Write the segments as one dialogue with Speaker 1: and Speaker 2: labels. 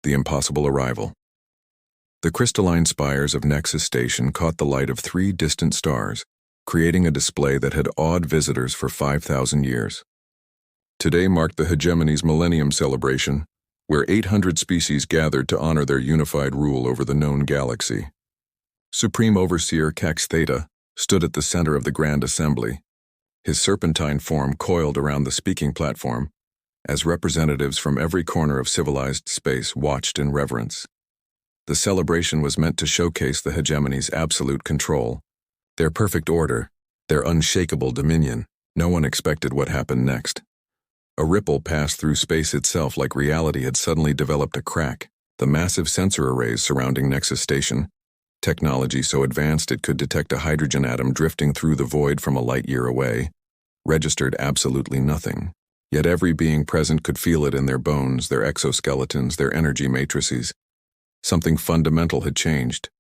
Speaker 1: the impossible arrival. The crystalline spires of Nexus Station caught the light of 3 distant stars, creating a display that had awed visitors for 5,000 years. Today marked the hegemony's Millennium Celebration, where 800 species gathered to honor their unified rule over the known galaxy. Supreme Overseer Cax Theta stood at the center of the Grand Assembly, his serpentine form coiled around the speaking platform, as representatives from every corner of civilized space watched in reverence. The celebration was meant to showcase the hegemony's absolute control, their perfect order, their unshakable dominion. No one expected what happened next. A ripple passed through space itself like reality had suddenly developed a crack. The massive sensor arrays surrounding Nexus Station, technology so advanced it could detect a hydrogen atom drifting through the void from a light year away, registered absolutely nothing. Yet every being present could feel it in their bones, their exoskeletons, their energy matrices. Something fundamental had changed.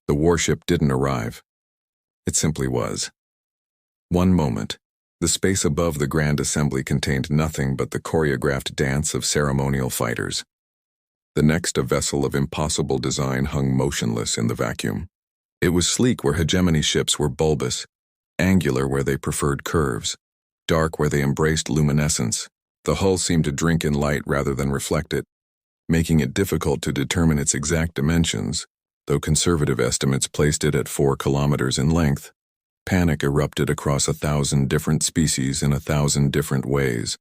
Speaker 1: The warship didn't arrive. It simply was. One moment, the space above the Grand Assembly contained nothing but the choreographed dance of ceremonial fighters. The next, a vessel of impossible design hung motionless in the vacuum. It was sleek where hegemony ships were bulbous, angular where they preferred curves, dark where they embraced luminescence. The hull seemed to drink in light rather than reflect it, making it difficult to determine its exact dimensions, though conservative estimates placed it at 4 kilometers in length. Panic erupted across 1,000 different species in 1,000 different ways.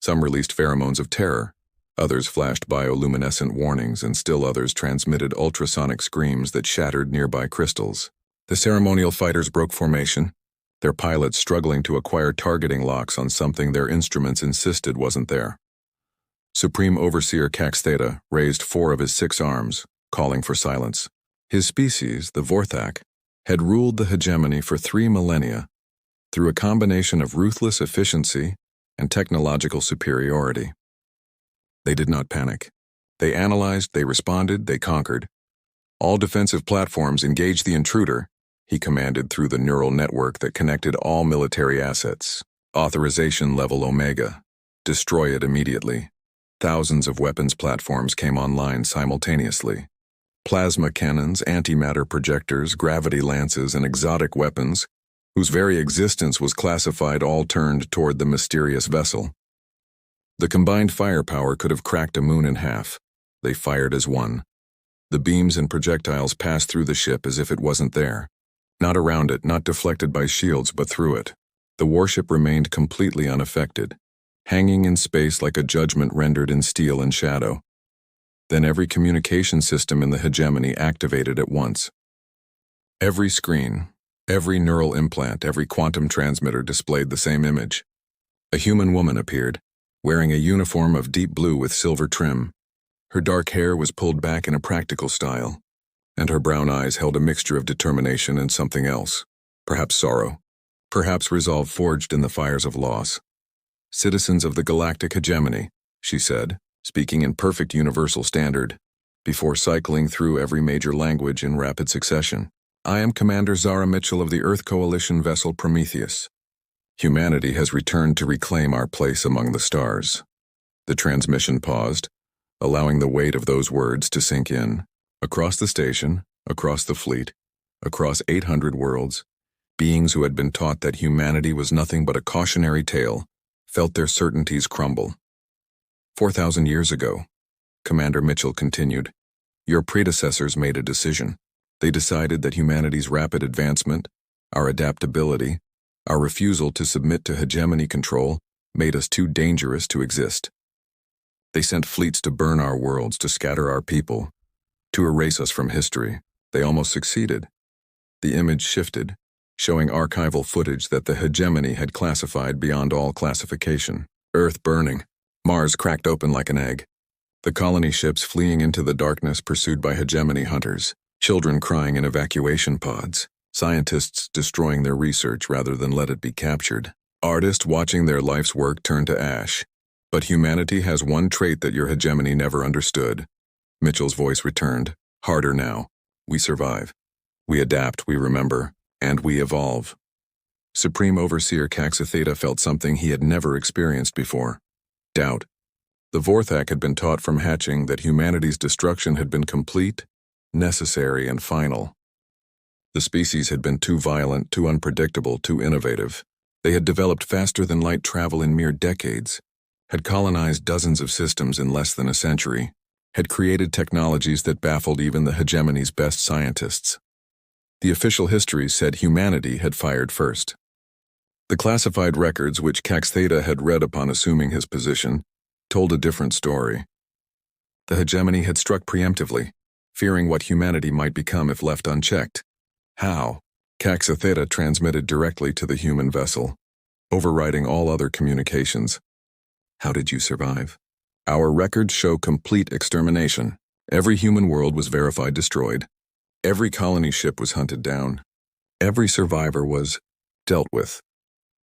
Speaker 1: Some released pheromones of terror, others flashed bioluminescent warnings, and still others transmitted ultrasonic screams that shattered nearby crystals. The ceremonial fighters broke formation, their pilots struggling to acquire targeting locks on something their instruments insisted wasn't there. Supreme Overseer Cax Theta raised 4 of his 6 arms, calling for silence. His species, the Vorthak, had ruled the hegemony for 3 millennia through a combination of ruthless efficiency and technological superiority. They did not panic. They analyzed, they responded, they conquered. All defensive platforms engage the intruder, he commanded through the neural network that connected all military assets. Authorization level Omega. Destroy it immediately. Thousands of weapons platforms came online simultaneously. Plasma cannons, antimatter projectors, gravity lances, and exotic weapons, whose very existence was classified, all turned toward the mysterious vessel. The combined firepower could have cracked a moon in half. They fired as one. The beams and projectiles passed through the ship as if it wasn't there. Not around it, not deflected by shields, but through it. The warship remained completely unaffected, hanging in space like a judgment rendered in steel and shadow. Then every communication system in the hegemony activated at once. Every screen, every neural implant, every quantum transmitter displayed the same image. A human woman appeared, wearing a uniform of deep blue with silver trim. Her dark hair was pulled back in a practical style, and her brown eyes held a mixture of determination and something else, perhaps sorrow, perhaps resolve forged in the fires of loss. "Citizens of the Galactic Hegemony," she said, speaking in perfect universal standard, before cycling through every major language in rapid succession. "I am Commander Zara Mitchell of the Earth Coalition vessel Prometheus. Humanity has returned to reclaim our place among the stars." The transmission paused, allowing the weight of those words to sink in. Across the station, across the fleet, across 800 worlds, beings who had been taught that humanity was nothing but a cautionary tale felt their certainties crumble. 4,000 years ago, Commander Mitchell continued, your predecessors made a decision. They decided that humanity's rapid advancement, our adaptability, our refusal to submit to hegemony control made us too dangerous to exist. They sent fleets to burn our worlds, to scatter our people, to erase us from history. They almost succeeded. The image shifted, showing archival footage that the hegemony had classified beyond all classification. Earth burning, Mars cracked open like an egg, the colony ships fleeing into the darkness pursued by hegemony hunters, children crying in evacuation pods, scientists destroying their research rather than let it be captured, artists watching their life's work turn to ash. But humanity has one trait that your hegemony never understood. Mitchell's voice returned, harder now. We survive. We adapt, we remember, and we evolve. Supreme Overseer Cax Theta felt something he had never experienced before. Doubt. The Vorthak had been taught from hatching that humanity's destruction had been complete, necessary, and final. The species had been too violent, too unpredictable, too innovative. They had developed faster than light travel in mere decades, had colonized dozens of systems in less than a century, had created technologies that baffled even the hegemony's best scientists. The official histories said humanity had fired first. The classified records which Cax Theta had read upon assuming his position told a different story. The hegemony had struck preemptively, fearing what humanity might become if left unchecked. How? Cax Theta transmitted directly to the human vessel, overriding all other communications. How did you survive? Our records show complete extermination. Every human world was verified destroyed. Every colony ship was hunted down. Every survivor was dealt with.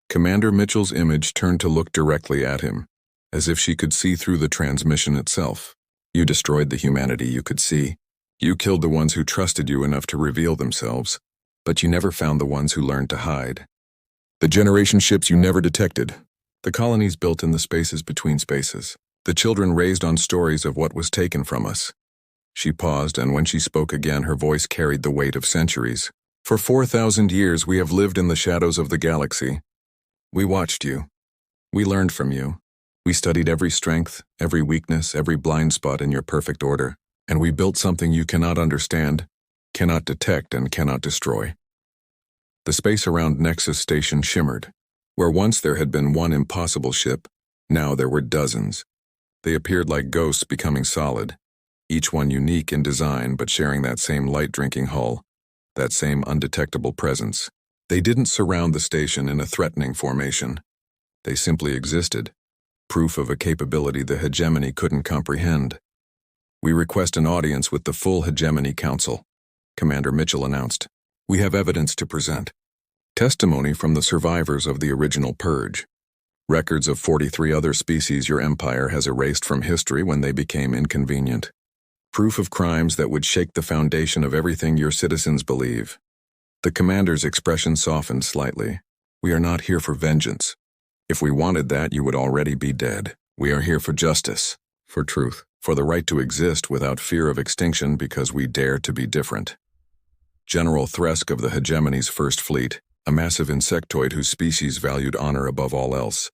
Speaker 1: Commander Mitchell's image turned to look directly at him, as if she could see through the transmission itself. You destroyed the humanity you could see. You killed the ones who trusted you enough to reveal themselves, but you never found the ones who learned to hide. The generation ships you never detected. The colonies built in the spaces between spaces. The children raised on stories of what was taken from us. She paused, and when she spoke again, her voice carried the weight of centuries. For 4,000 years we have lived in the shadows of the galaxy. We watched you. We learned from you. We studied every strength, every weakness, every blind spot in your perfect order, and we built something you cannot understand, cannot detect, and cannot destroy. The space around Nexus Station shimmered. Where once there had been one impossible ship, now there were dozens. They appeared like ghosts becoming solid, each one unique in design but sharing that same light-drinking hull, that same undetectable presence. They didn't surround the station in a threatening formation. They simply existed, proof of a capability the hegemony couldn't comprehend. We request an audience with the full Hegemony Council, Commander Mitchell announced. We have evidence to present. Testimony from the survivors of the original purge. Records of 43 other species your empire has erased from history when they became inconvenient. Proof of crimes that would shake the foundation of everything your citizens believe. The commander's expression softened slightly. We are not here for vengeance. If we wanted that, you would already be dead. We are here for justice, for truth, for the right to exist without fear of extinction because we dare to be different. General Thresk of the hegemony's First Fleet, a massive insectoid whose species valued honor above all else,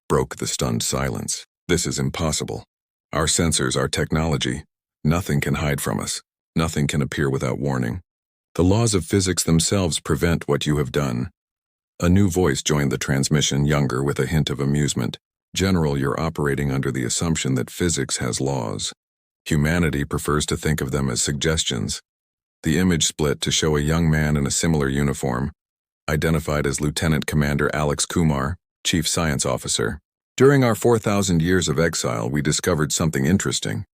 Speaker 1: broke the stunned silence. This is impossible. Our sensors, our technology, nothing can hide from us. Nothing can appear without warning. The laws of physics themselves prevent what you have done. A new voice joined the transmission, younger with a hint of amusement. General, you're operating under the assumption that physics has laws. Humanity prefers to think of them as suggestions. The image split to show a young man in a similar uniform, identified as Lieutenant Commander Alex Kumar, Chief Science Officer. During our 4,000 years of exile, we discovered something interesting.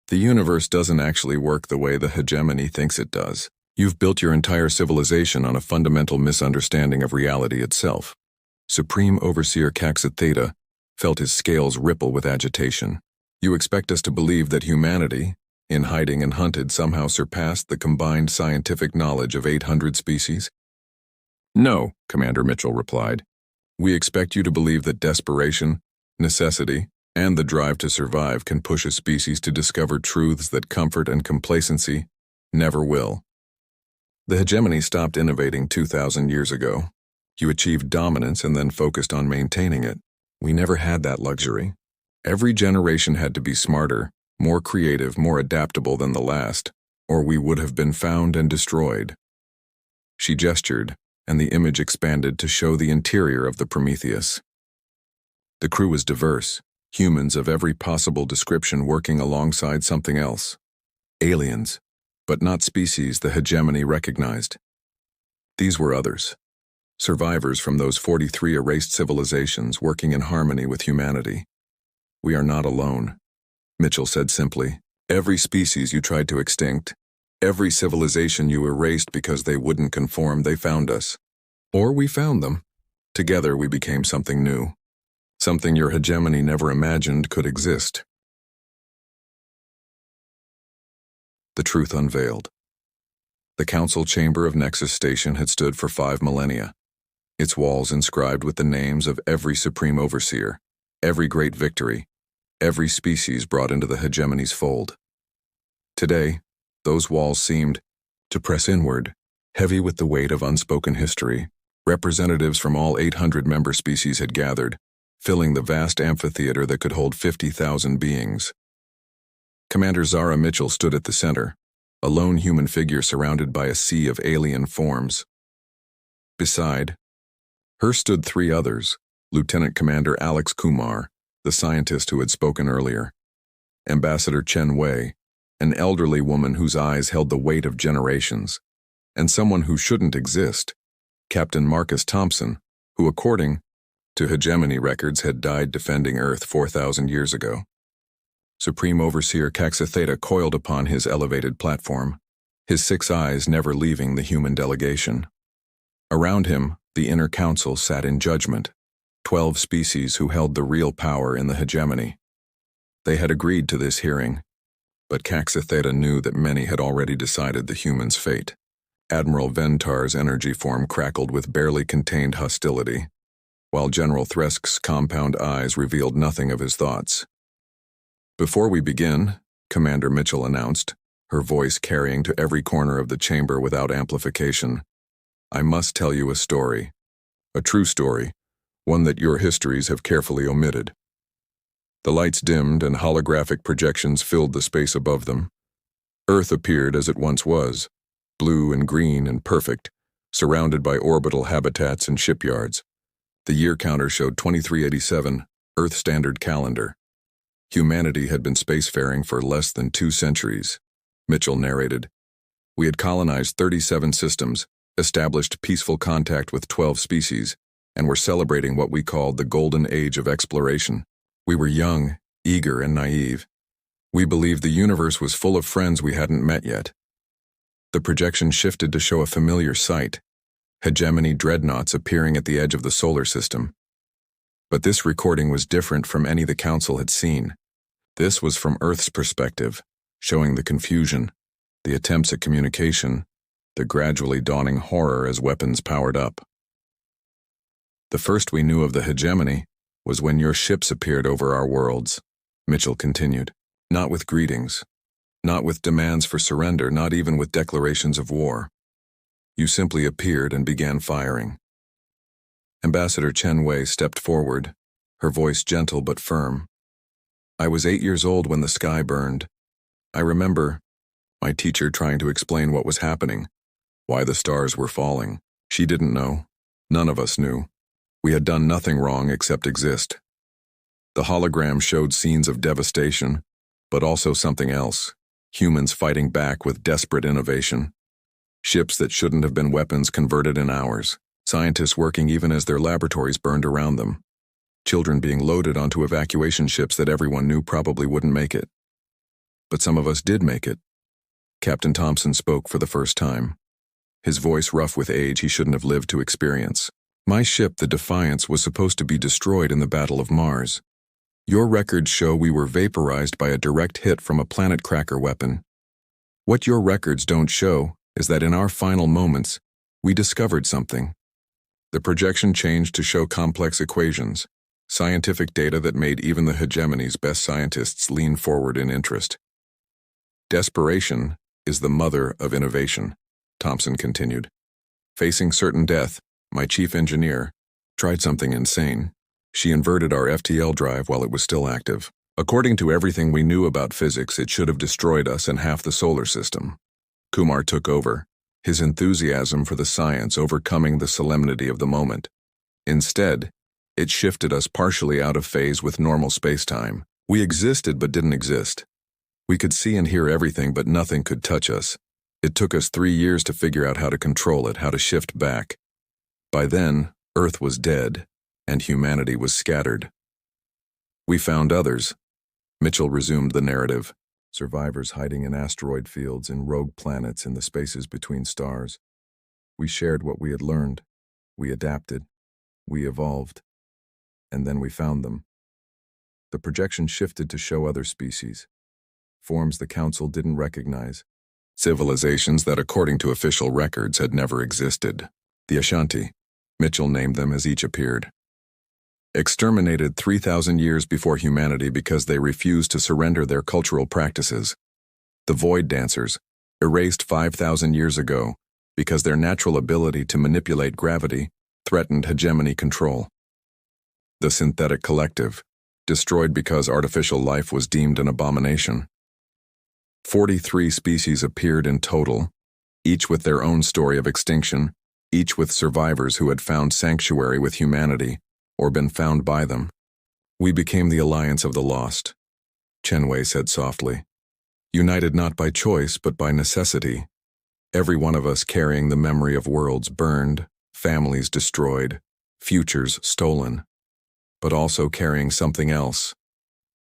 Speaker 1: The universe doesn't actually work the way the hegemony thinks it does. You've built your entire civilization on a fundamental misunderstanding of reality itself. Supreme Overseer Cax Theta felt his scales ripple with agitation. You expect us to believe that humanity, in hiding and hunted, somehow surpassed the combined scientific knowledge of 800 species? No, Commander Mitchell replied. We expect you to believe that desperation, necessity, and the drive to survive can push a species to discover truths that comfort and complacency never will. The hegemony stopped innovating 2,000 years ago. You achieved dominance and then focused on maintaining it. We never had that luxury. Every generation had to be smarter, more creative, more adaptable than the last, or we would have been found and destroyed. She gestured, and the image expanded to show the interior of the Prometheus. The crew was diverse, humans of every possible description working alongside something else. Aliens, but not species the hegemony recognized. These were others. Survivors from those 43 erased civilizations working in harmony with humanity. We are not alone, Mitchell said simply. Every species you tried to extinct, every civilization you erased because they wouldn't conform, they found us. Or we found them. Together we became something new. Something your hegemony never imagined could exist. The truth unveiled. The council chamber of Nexus Station had stood for 5 millennia, its walls inscribed with the names of every Supreme Overseer, every great victory, every species brought into the hegemony's fold. Today, those walls seemed to press inward, heavy with the weight of unspoken history. Representatives from all 800 member species had gathered, filling the vast amphitheater that could hold 50,000 beings. Commander Zara Mitchell stood at the center, a lone human figure surrounded by a sea of alien forms. Beside her stood three others: Lieutenant Commander Alex Kumar, the scientist who had spoken earlier; Ambassador Chen Wei, an elderly woman whose eyes held the weight of generations; and someone who shouldn't exist, Captain Marcus Thompson, who, according to hegemony records, had died defending Earth 4,000 years ago. Supreme Overseer Caxatheta coiled upon his elevated platform, his 6 eyes never leaving the human delegation. Around him, the inner council sat in judgment, 12 species who held the real power in the hegemony. They had agreed to this hearing, but Caxatheta knew that many had already decided the humans' fate. Admiral Ventar's energy form crackled with barely contained hostility, while General Thresk's compound eyes revealed nothing of his thoughts. "Before we begin," Commander Mitchell announced, her voice carrying to every corner of the chamber without amplification, "I must tell you a story. A true story, one that your histories have carefully omitted." The lights dimmed and holographic projections filled the space above them. Earth appeared as it once was, blue and green and perfect, surrounded by orbital habitats and shipyards. The year counter showed 2387, Earth Standard Calendar. Humanity had been spacefaring for less than 2 centuries, Mitchell narrated. We had colonized 37 systems, established peaceful contact with 12 species, and were celebrating what we called the Golden Age of Exploration. We were young, eager, and naive. We believed the universe was full of friends we hadn't met yet. The projection shifted to show a familiar sight: hegemony dreadnoughts appearing at the edge of the solar system. But this recording was different from any the Council had seen. This was from Earth's perspective, showing the confusion, the attempts at communication, the gradually dawning horror as weapons powered up. "The first we knew of the hegemony was when your ships appeared over our worlds," Mitchell continued. "Not with greetings, not with demands for surrender, not even with declarations of war. You simply appeared and began firing." Ambassador Chen Wei stepped forward, her voice gentle but firm. "I was 8 years old when the sky burned. I remember my teacher trying to explain what was happening, why the stars were falling. She didn't know. None of us knew. We had done nothing wrong except exist." The hologram showed scenes of devastation, but also something else: humans fighting back with desperate innovation. Ships that shouldn't have been weapons converted in hours. Scientists working even as their laboratories burned around them. Children being loaded onto evacuation ships that everyone knew probably wouldn't make it. But some of us did make it. Captain Thompson spoke for the first time, his voice rough with age he shouldn't have lived to experience. "My ship, the Defiance, was supposed to be destroyed in the Battle of Mars. Your records show we were vaporized by a direct hit from a planet cracker weapon. What your records don't show is that in our final moments, we discovered something." The projection changed to show complex equations, scientific data that made even the hegemony's best scientists lean forward in interest. "Desperation is the mother of innovation," Thompson continued. "Facing certain death, my chief engineer tried something insane. She inverted our FTL drive while it was still active. According to everything we knew about physics, it should have destroyed us and half the solar system." Kumar took over, his enthusiasm for the science overcoming the solemnity of the moment. "Instead, it shifted us partially out of phase with normal space-time. We existed but didn't exist. We could see and hear everything, but nothing could touch us. It took us 3 years to figure out how to control it, how to shift back. By then, Earth was dead, and humanity was scattered. We found others." Mitchell resumed the narrative. "Survivors hiding in asteroid fields, in rogue planets, in the spaces between stars. We shared what we had learned. We adapted. We evolved. And then we found them." The projection shifted to show other species, forms the Council didn't recognize, civilizations that, according to official records, had never existed. The Ashanti. Mitchell named them as each appeared. exterminated 3,000 years before humanity because they refused to surrender their cultural practices. The Void Dancers, erased 5,000 years ago because their natural ability to manipulate gravity threatened hegemony control. The Synthetic Collective, destroyed because artificial life was deemed an abomination. 43 species appeared in total, each with their own story of extinction, each with survivors who had found sanctuary with humanity or been found by them. We became the Alliance of the Lost, Chen Wei said softly. United not by choice but by necessity. Every one of us carrying the memory of worlds burned, families destroyed, futures stolen. But also carrying something else,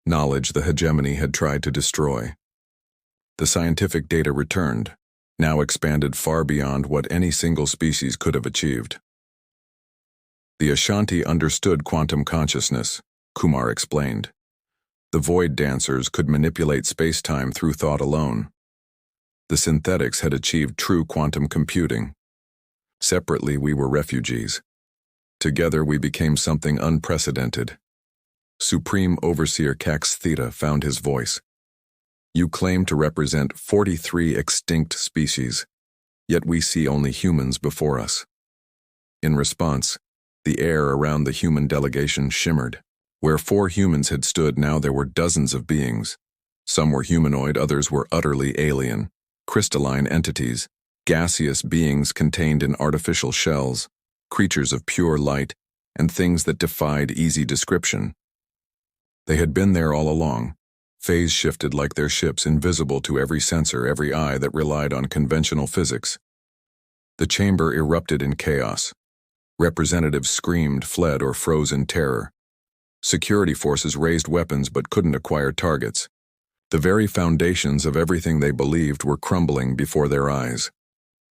Speaker 1: knowledge the hegemony had tried to destroy. The scientific data returned, now expanded far beyond what any single species could have achieved. The Ashanti understood quantum consciousness, Kumar explained. The Void Dancers could manipulate space-time through thought alone. The synthetics had achieved true quantum computing. Separately, we were refugees. Together, we became something unprecedented. Supreme Overseer Cax Theta found his voice. You claim to represent 43 extinct species, yet we see only humans before us. In response, the air around the human delegation shimmered. Where 4 humans had stood, now there were dozens of beings. Some were humanoid, others were utterly alien, crystalline entities, gaseous beings contained in artificial shells, creatures of pure light, and things that defied easy description. They had been there all along, phase-shifted like their ships, invisible to every sensor, every eye that relied on conventional physics. The chamber erupted in chaos. Representatives screamed, fled, or froze in terror. Security forces raised weapons but couldn't acquire targets. The very foundations of everything they believed were crumbling before their eyes.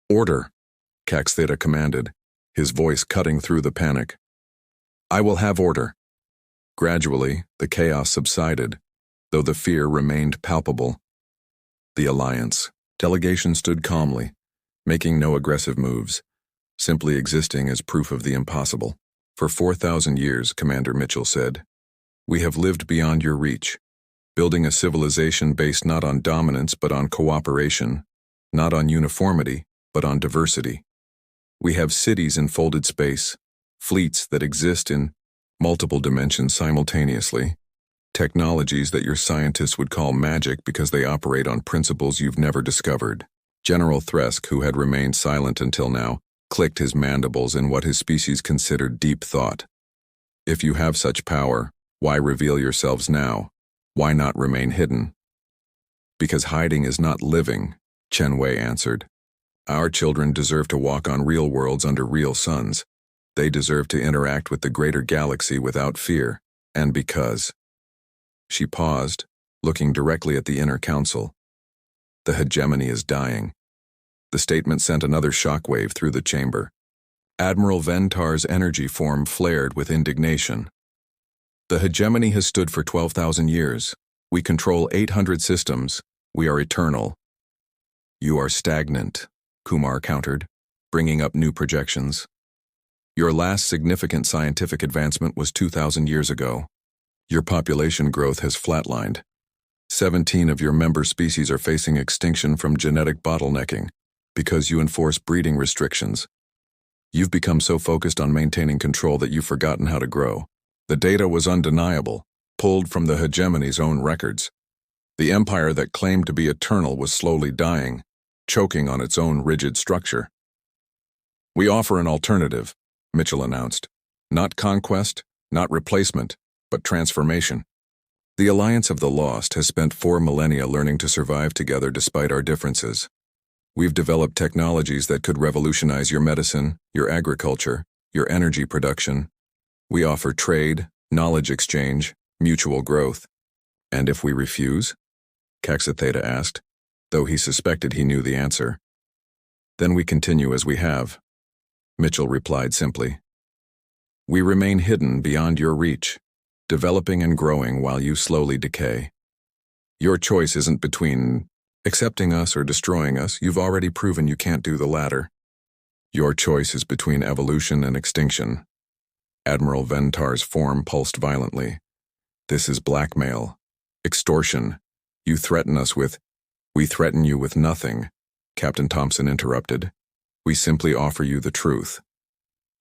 Speaker 1: Order, Cax Theta commanded, his voice cutting through the panic. I will have order. Gradually, the chaos subsided, though the fear remained palpable. The Alliance delegation stood calmly, making no aggressive moves, simply existing as proof of the impossible. For 4,000 years, Commander Mitchell said, we have lived beyond your reach, building a civilization based not on dominance but on cooperation, not on uniformity but on diversity. We have cities in folded space, fleets that exist in multiple dimensions simultaneously, technologies that your scientists would call magic because they operate on principles you've never discovered. General Thresk, who had remained silent until now, clicked his mandibles in what his species considered deep thought. If you have such power, why reveal yourselves now? Why not remain hidden? Because hiding is not living, Chen Wei answered. Our children deserve to walk on real worlds under real suns. They deserve to interact with the greater galaxy without fear, and because. She paused, looking directly at the inner council. The hegemony is dying. The statement sent another shockwave through the chamber. Admiral Ventar's energy form flared with indignation. The hegemony has stood for 12,000 years. We control 800 systems. We are eternal. You are stagnant, Kumar countered, bringing up new projections. Your last significant scientific advancement was 2,000 years ago. Your population growth has flatlined. 17 of your member species are facing extinction from genetic bottlenecking because you enforce breeding restrictions. You've become so focused on maintaining control that you've forgotten how to grow. The data was undeniable, pulled from the hegemony's own records. The empire that claimed to be eternal was slowly dying, choking on its own rigid structure. We offer an alternative, Mitchell announced. Not conquest, not replacement, but transformation. The Alliance of the Lost has spent 4 millennia learning to survive together despite our differences. We've developed technologies that could revolutionize your medicine, your agriculture, your energy production. We offer trade, knowledge exchange, mutual growth. And if we refuse? Cax Theta asked, though he suspected he knew the answer. Then we continue as we have, Mitchell replied simply. We remain hidden beyond your reach, developing and growing while you slowly decay. Your choice isn't between accepting us or destroying us. You've already proven you can't do the latter. Your choice is between evolution and extinction. Admiral Ventar's form pulsed violently. "This is blackmail. Extortion. You threaten us with—" "We threaten you with nothing," Captain Thompson interrupted. "We simply offer you the truth.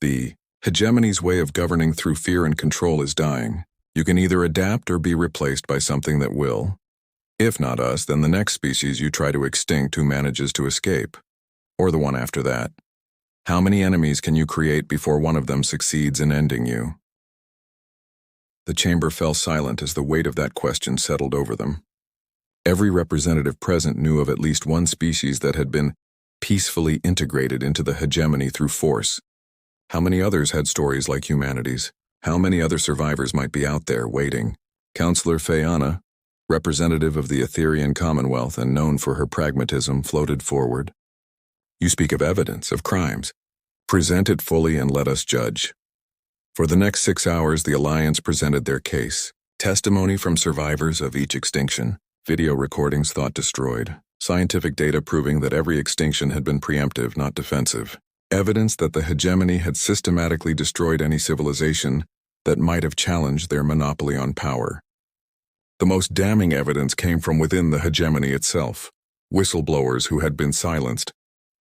Speaker 1: The hegemony's way of governing through fear and control is dying. You can either adapt or be replaced by something that will. If not us, then the next species you try to extinct who manages to escape. Or the one after that. How many enemies can you create before one of them succeeds in ending you?" The chamber fell silent as the weight of that question settled over them. Every representative present knew of at least one species that had been peacefully integrated into the hegemony through force. How many others had stories like humanity's? How many other survivors might be out there waiting? Counselor Fayana, representative of the Etherian Commonwealth and known for her pragmatism, floated forward. "You speak of evidence, of crimes. Present it fully and let us judge." For the next 6 hours, the Alliance presented their case. Testimony from survivors of each extinction, video recordings thought destroyed, scientific data proving that every extinction had been preemptive, not defensive, evidence that the hegemony had systematically destroyed any civilization that might have challenged their monopoly on power. The most damning evidence came from within the hegemony itself. Whistleblowers who had been silenced,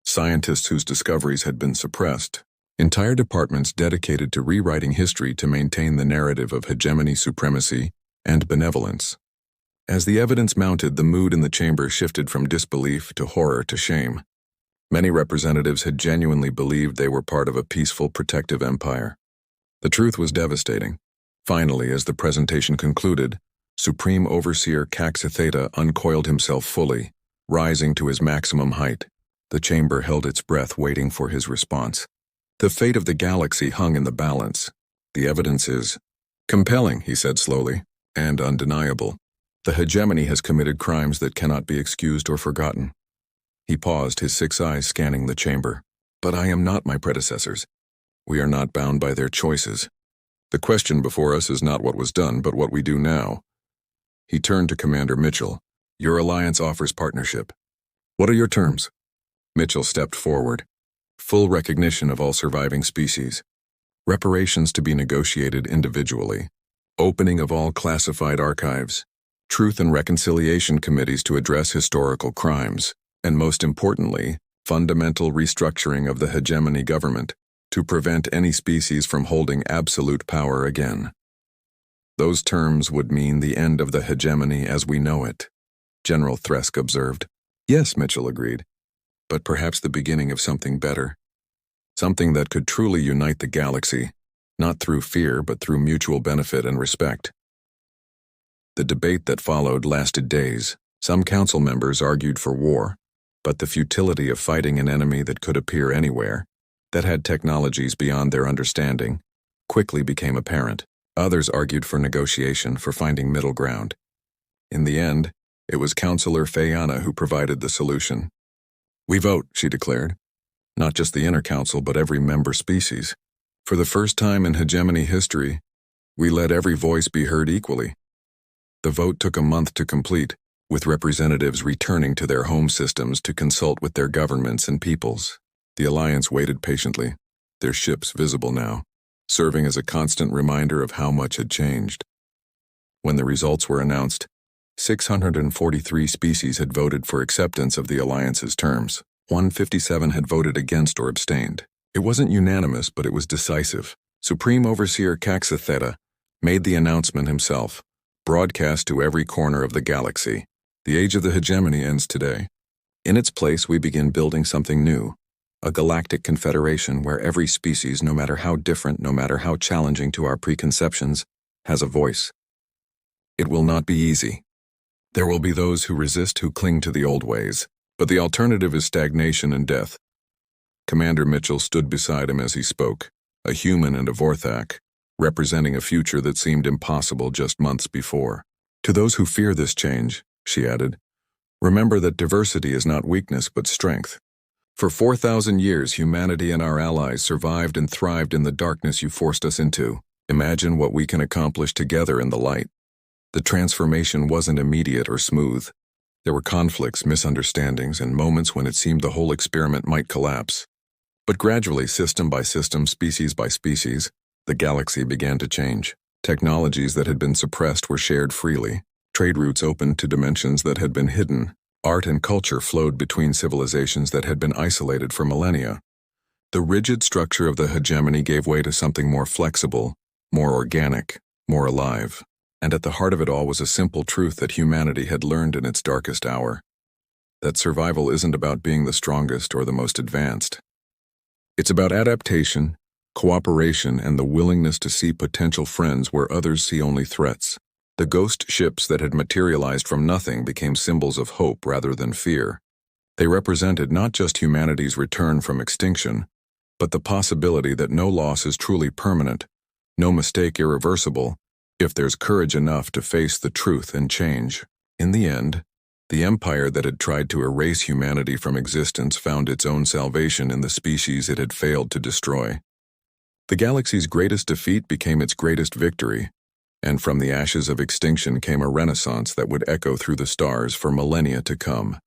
Speaker 1: scientists whose discoveries had been suppressed, entire departments dedicated to rewriting history to maintain the narrative of hegemony supremacy and benevolence. As the evidence mounted, the mood in the chamber shifted from disbelief to horror to shame. Many representatives had genuinely believed they were part of a peaceful, protective empire. The truth was devastating. Finally, as the presentation concluded, Supreme Overseer Caxitheta uncoiled himself fully, rising to his maximum height. The chamber held its breath, waiting for his response. The fate of the galaxy hung in the balance. "The evidence is compelling," he said slowly, "and undeniable. The hegemony has committed crimes that cannot be excused or forgotten." He paused, his 6 eyes scanning the chamber. "But I am not my predecessors. We are not bound by their choices. The question before us is not what was done, but what we do now." He turned to Commander Mitchell. "Your alliance offers partnership. What are your terms?" Mitchell stepped forward. "Full recognition of all surviving species. Reparations to be negotiated individually. Opening of all classified archives. Truth and reconciliation committees to address historical crimes. And most importantly, fundamental restructuring of the hegemony government to prevent any species from holding absolute power again." "Those terms would mean the end of the hegemony as we know it," General Thresk observed. "Yes," Mitchell agreed, "but perhaps the beginning of something better. Something that could truly unite the galaxy, not through fear but through mutual benefit and respect." The debate that followed lasted days. Some council members argued for war, but the futility of fighting an enemy that could appear anywhere, that had technologies beyond their understanding, quickly became apparent. Others argued for negotiation, for finding middle ground. In the end, it was Counselor Fayana who provided the solution. "We vote," she declared. "Not just the inner council, but every member species. For the first time in hegemony history, we let every voice be heard equally." The vote took a month to complete, with representatives returning to their home systems to consult with their governments and peoples. The Alliance waited patiently, their ships visible now, serving as a constant reminder of how much had changed. When the results were announced, 643 species had voted for acceptance of the Alliance's terms. 157 had voted against or abstained. It wasn't unanimous, but it was decisive. Supreme Overseer Caxitheta made the announcement himself, broadcast to every corner of the galaxy. "The age of the hegemony ends today. In its place, we begin building something new, a galactic confederation where every species, no matter how different, no matter how challenging to our preconceptions, has a voice. It will not be easy. There will be those who resist, who cling to the old ways, but the alternative is stagnation and death." Commander Mitchell stood beside him as he spoke, a human and a Vorthak, representing a future that seemed impossible just months before. "To those who fear this change," she added, "remember that diversity is not weakness but strength. For 4,000 years, humanity and our allies survived and thrived in the darkness you forced us into. Imagine what we can accomplish together in the light." The transformation wasn't immediate or smooth. There were conflicts, misunderstandings, and moments when it seemed the whole experiment might collapse. But gradually, system by system, species by species, The galaxy began to change. Technologies that had been suppressed were shared freely. Trade routes opened to dimensions that had been hidden. Art and culture flowed between civilizations that had been isolated for millennia. The rigid structure of the hegemony gave way to something more flexible, more organic, more alive. And at the heart of it all was a simple truth that humanity had learned in its darkest hour: that survival isn't about being the strongest or the most advanced. It's about adaptation, cooperation, and the willingness to see potential friends where others see only threats. The ghost ships that had materialized from nothing became symbols of hope rather than fear. They represented not just humanity's return from extinction, but the possibility that no loss is truly permanent, no mistake irreversible, if there's courage enough to face the truth and change. In the end, the empire that had tried to erase humanity from existence found its own salvation in the species it had failed to destroy. The galaxy's greatest defeat became its greatest victory, and from the ashes of extinction came a renaissance that would echo through the stars for millennia to come.